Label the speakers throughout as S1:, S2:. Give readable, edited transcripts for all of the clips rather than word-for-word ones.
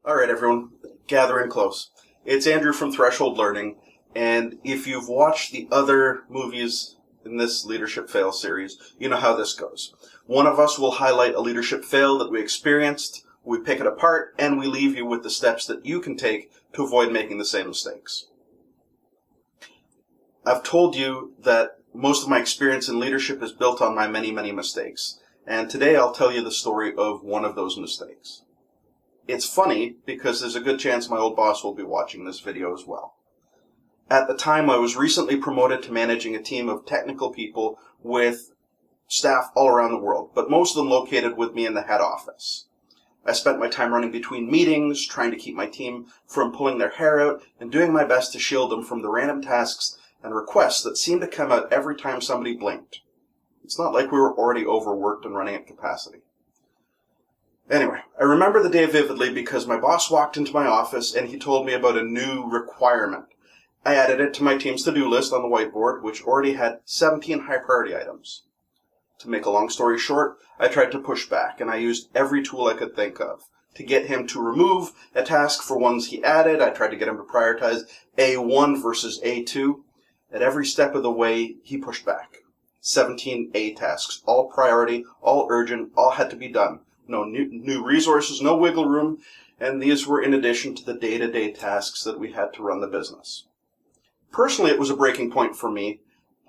S1: All right, everyone, gather in close. It's Andrew from Threshold Learning, and if you've watched the other movies in this Leadership Fail series, you know how this goes. One of us will highlight a leadership fail that we experienced, we pick it apart, and we leave you with the steps that you can take to avoid making the same mistakes. I've told you that most of my experience in leadership is built on my many, many mistakes, and today I'll tell you the story of one of those mistakes. It's funny because there's a good chance my old boss will be watching this video as well. At the time, I was recently promoted to managing a team of technical people with staff all around the world, but most of them located with me in the head office. I spent my time running between meetings, trying to keep my team from pulling their hair out, and doing my best to shield them from the random tasks and requests that seemed to come out every time somebody blinked. It's not like we were already overworked and running at capacity. Anyway, I remember the day vividly because my boss walked into my office and he told me about a new requirement. I added it to my team's to-do list on the whiteboard, which already had 17 high priority items. To make a long story short, I tried to push back, and I used every tool I could think of. To get him to remove a task for ones he added, I tried to get him to prioritize A1 versus A2. At every step of the way, he pushed back. 17 A tasks, all priority, all urgent, all had to be done. No new resources, no wiggle room, and these were in addition to the day-to-day tasks that we had to run the business. Personally, it was a breaking point for me,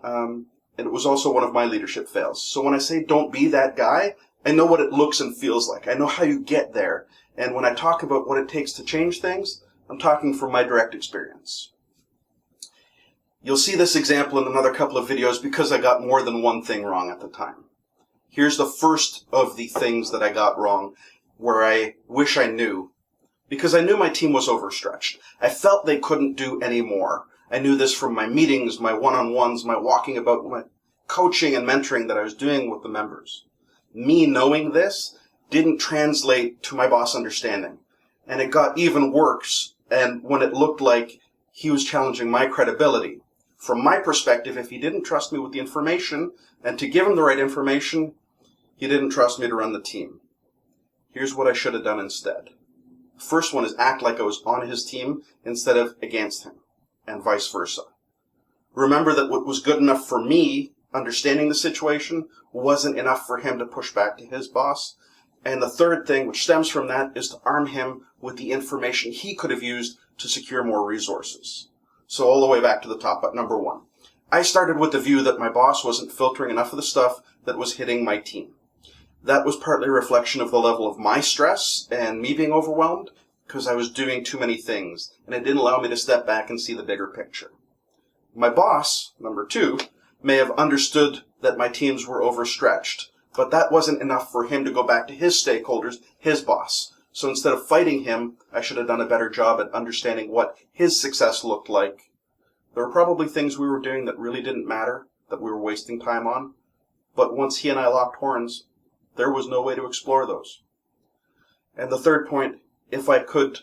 S1: and it was also one of my leadership fails. So when I say don't be that guy, I know what it looks and feels like. I know how you get there, and when I talk about what it takes to change things, I'm talking from my direct experience. You'll see this example in another couple of videos because I got more than one thing wrong at the time. Here's the first of the things that I got wrong, where I wish I knew, because I knew my team was overstretched. I felt they couldn't do any more. I knew this from my meetings, my one-on-ones, my walking about, my coaching and mentoring that I was doing with the members. Me knowing this didn't translate to my boss understanding, and it got even worse, and when it looked like he was challenging my credibility. From my perspective, if he didn't trust me with the information, and to give him the right information, he didn't trust me to run the team. Here's what I should have done instead. The first one is act like I was on his team instead of against him, and vice versa. Remember that what was good enough for me, understanding the situation, wasn't enough for him to push back to his boss. And the third thing, which stems from that, is to arm him with the information he could have used to secure more resources. So all the way back to the top at number one. I started with the view that my boss wasn't filtering enough of the stuff that was hitting my team. That was partly a reflection of the level of my stress and me being overwhelmed because I was doing too many things, and it didn't allow me to step back and see the bigger picture. My boss, number two, may have understood that my teams were overstretched, but that wasn't enough for him to go back to his stakeholders, his boss. So instead of fighting him, I should have done a better job at understanding what his success looked like. There were probably things we were doing that really didn't matter, that we were wasting time on, but once he and I locked horns, there was no way to explore those. And the third point, if I could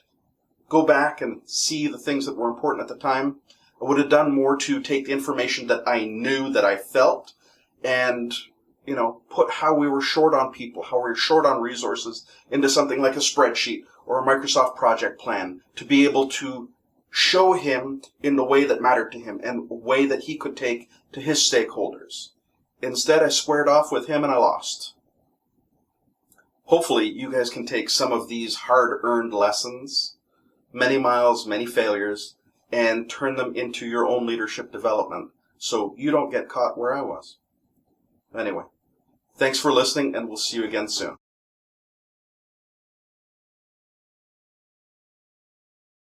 S1: go back and see the things that were important at the time, I would have done more to take the information that I knew, that I felt, and put how we were short on people, how we were short on resources into something like a spreadsheet or a Microsoft project plan to be able to show him in the way that mattered to him and a way that he could take to his stakeholders. Instead, I squared off with him and I lost. Hopefully, you guys can take some of these hard-earned lessons, many miles, many failures, and turn them into your own leadership development so you don't get caught where I was. Anyway, thanks for listening, and we'll see you again soon.